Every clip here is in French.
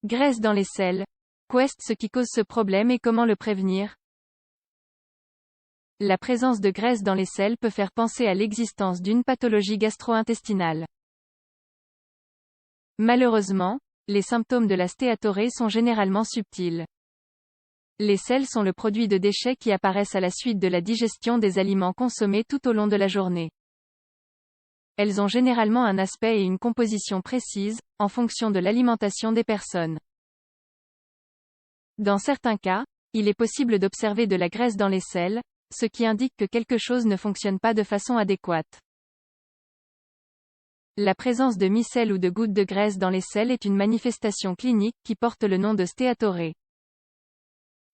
Graisse dans les selles. Qu'est ce qui cause ce problème et comment le prévenir? La présence de graisse dans les selles peut faire penser à l'existence d'une pathologie gastro-intestinale. Malheureusement, les symptômes de la stéatorrhée sont généralement subtils. Les selles sont le produit de déchets qui apparaissent à la suite de la digestion des aliments consommés tout au long de la journée. Elles ont généralement un aspect et une composition précise, en fonction de l'alimentation des personnes. Dans certains cas, il est possible d'observer de la graisse dans les selles, ce qui indique que quelque chose ne fonctionne pas de façon adéquate. La présence de micelles ou de gouttes de graisse dans les selles est une manifestation clinique qui porte le nom de stéatorrhée.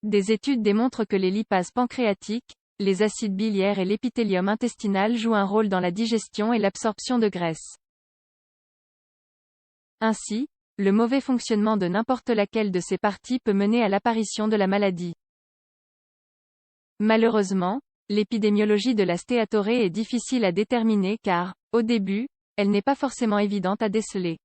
Des études démontrent que les lipases pancréatiques, les acides biliaires et l'épithélium intestinal jouent un rôle dans la digestion et l'absorption de graisse. Ainsi, le mauvais fonctionnement de n'importe laquelle de ces parties peut mener à l'apparition de la maladie. Malheureusement, l'épidémiologie de la stéatorrhée est difficile à déterminer car, au début, elle n'est pas forcément évidente à déceler.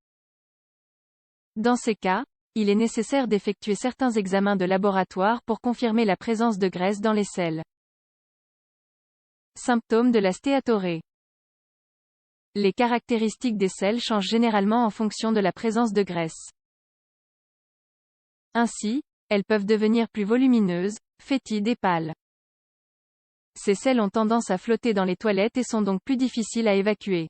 Dans ces cas, il est nécessaire d'effectuer certains examens de laboratoire pour confirmer la présence de graisse dans les selles. Symptômes de la stéatorrhée. Les caractéristiques des selles changent généralement en fonction de la présence de graisse. Ainsi, elles peuvent devenir plus volumineuses, fétides et pâles. Ces selles ont tendance à flotter dans les toilettes et sont donc plus difficiles à évacuer.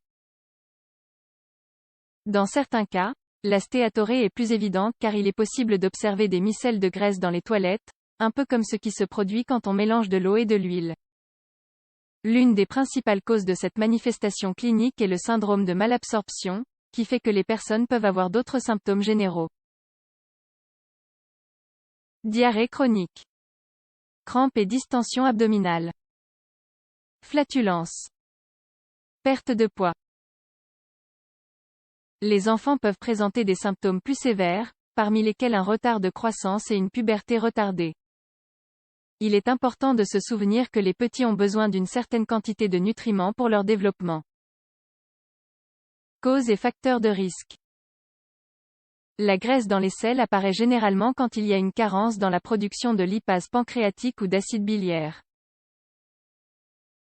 Dans certains cas, la stéatorrhée est plus évidente car il est possible d'observer des micelles de graisse dans les toilettes, un peu comme ce qui se produit quand on mélange de l'eau et de l'huile. L'une des principales causes de cette manifestation clinique est le syndrome de malabsorption, qui fait que les personnes peuvent avoir d'autres symptômes généraux. Diarrhée chronique. Crampes et distension abdominale. Flatulence. Perte de poids. Les enfants peuvent présenter des symptômes plus sévères, parmi lesquels un retard de croissance et une puberté retardée. Il est important de se souvenir que les petits ont besoin d'une certaine quantité de nutriments pour leur développement. Causes et facteurs de risque. La graisse dans les selles apparaît généralement quand il y a une carence dans la production de lipases pancréatiques ou d'acide biliaire.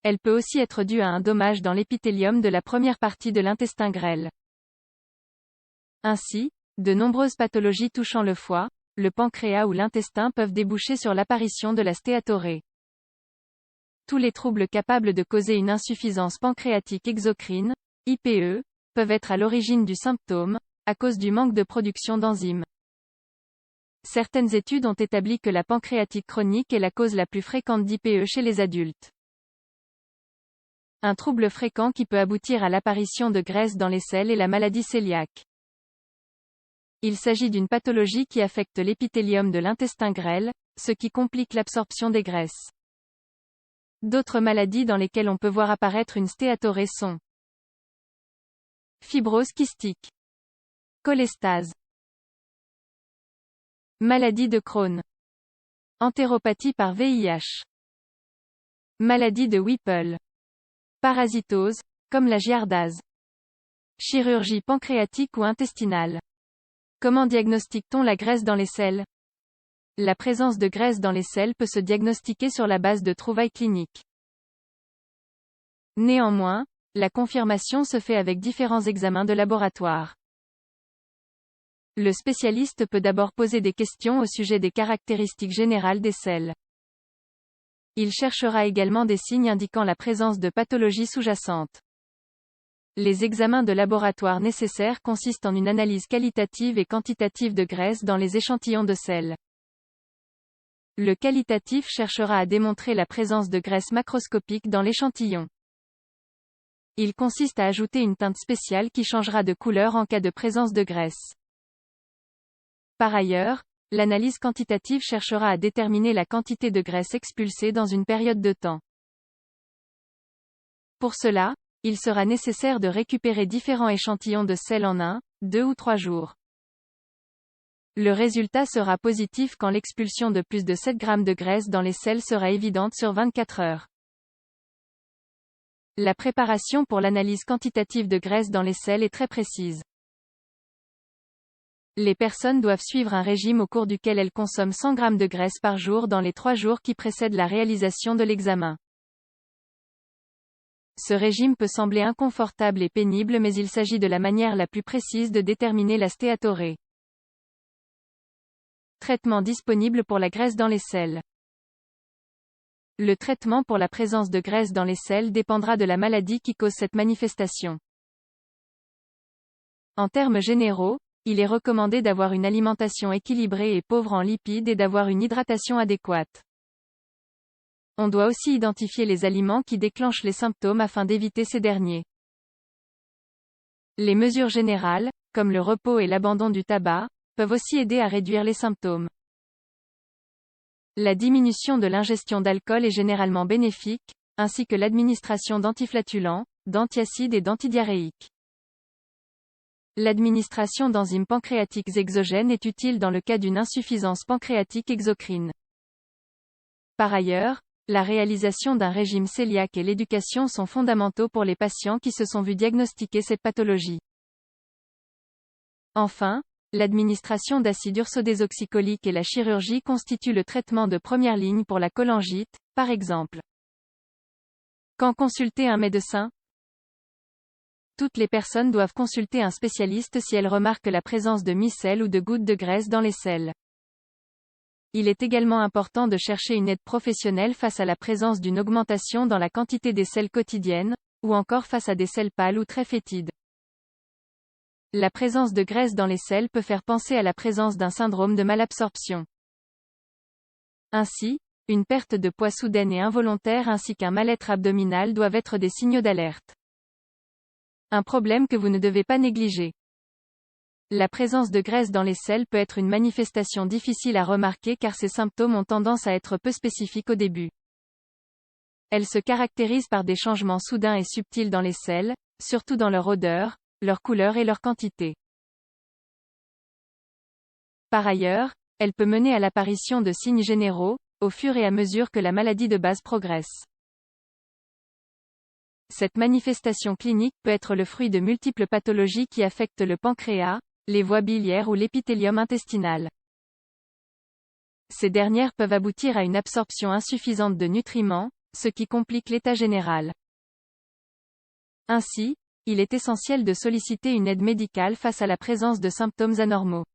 Elle peut aussi être due à un dommage dans l'épithélium de la première partie de l'intestin grêle. Ainsi, de nombreuses pathologies touchant le foie, le pancréas ou l'intestin peuvent déboucher sur l'apparition de la stéatorrhée. Tous les troubles capables de causer une insuffisance pancréatique exocrine, IPE, peuvent être à l'origine du symptôme, à cause du manque de production d'enzymes. Certaines études ont établi que la pancréatite chronique est la cause la plus fréquente d'IPE chez les adultes. Un trouble fréquent qui peut aboutir à l'apparition de graisse dans les selles est la maladie cœliaque. Il s'agit d'une pathologie qui affecte l'épithélium de l'intestin grêle, ce qui complique l'absorption des graisses. D'autres maladies dans lesquelles on peut voir apparaître une stéatorrhée sont fibrose kystique, cholestase, maladie de Crohn, entéropathie par VIH, maladie de Whipple, parasitose, comme la giardase, chirurgie pancréatique ou intestinale. Comment diagnostique-t-on la graisse dans les selles? La présence de graisse dans les selles peut se diagnostiquer sur la base de trouvailles cliniques. Néanmoins, la confirmation se fait avec différents examens de laboratoire. Le spécialiste peut d'abord poser des questions au sujet des caractéristiques générales des selles. Il cherchera également des signes indiquant la présence de pathologies sous-jacentes. Les examens de laboratoire nécessaires consistent en une analyse qualitative et quantitative de graisse dans les échantillons de selles. Le qualitatif cherchera à démontrer la présence de graisse macroscopique dans l'échantillon. Il consiste à ajouter une teinte spéciale qui changera de couleur en cas de présence de graisse. Par ailleurs, l'analyse quantitative cherchera à déterminer la quantité de graisse expulsée dans une période de temps. Pour cela, il sera nécessaire de récupérer différents échantillons de selles en 1, 2 ou 3 jours. Le résultat sera positif quand l'expulsion de plus de 7 g de graisse dans les selles sera évidente sur 24 heures. La préparation pour l'analyse quantitative de graisse dans les selles est très précise. Les personnes doivent suivre un régime au cours duquel elles consomment 100 g de graisse par jour dans les 3 jours qui précèdent la réalisation de l'examen. Ce régime peut sembler inconfortable et pénible, mais il s'agit de la manière la plus précise de déterminer la stéatorée. Traitement disponible pour la graisse dans les selles. Le traitement pour la présence de graisse dans les selles dépendra de la maladie qui cause cette manifestation. En termes généraux, il est recommandé d'avoir une alimentation équilibrée et pauvre en lipides et d'avoir une hydratation adéquate. On doit aussi identifier les aliments qui déclenchent les symptômes afin d'éviter ces derniers. Les mesures générales, comme le repos et l'abandon du tabac, peuvent aussi aider à réduire les symptômes. La diminution de l'ingestion d'alcool est généralement bénéfique, ainsi que l'administration d'antiflatulents, d'antiacides et d'antidiarrhéiques. L'administration d'enzymes pancréatiques exogènes est utile dans le cas d'une insuffisance pancréatique exocrine. Par ailleurs, la réalisation d'un régime cœliaque et l'éducation sont fondamentaux pour les patients qui se sont vus diagnostiquer cette pathologie. Enfin, l'administration d'acide ursobésoxycholique et la chirurgie constituent le traitement de première ligne pour la cholangite, par exemple. Quand consulter un médecin? Toutes les personnes doivent consulter un spécialiste si elles remarquent la présence de micelles ou de gouttes de graisse dans les selles. Il est également important de chercher une aide professionnelle face à la présence d'une augmentation dans la quantité des selles quotidiennes, ou encore face à des selles pâles ou très fétides. La présence de graisse dans les selles peut faire penser à la présence d'un syndrome de malabsorption. Ainsi, une perte de poids soudaine et involontaire ainsi qu'un mal-être abdominal doivent être des signaux d'alerte. Un problème que vous ne devez pas négliger. La présence de graisse dans les selles peut être une manifestation difficile à remarquer car ces symptômes ont tendance à être peu spécifiques au début. Elles se caractérisent par des changements soudains et subtils dans les selles, surtout dans leur odeur, leur couleur et leur quantité. Par ailleurs, elle peut mener à l'apparition de signes généraux, au fur et à mesure que la maladie de base progresse. Cette manifestation clinique peut être le fruit de multiples pathologies qui affectent le pancréas, les voies biliaires ou l'épithélium intestinal. Ces dernières peuvent aboutir à une absorption insuffisante de nutriments, ce qui complique l'état général. Ainsi, il est essentiel de solliciter une aide médicale face à la présence de symptômes anormaux.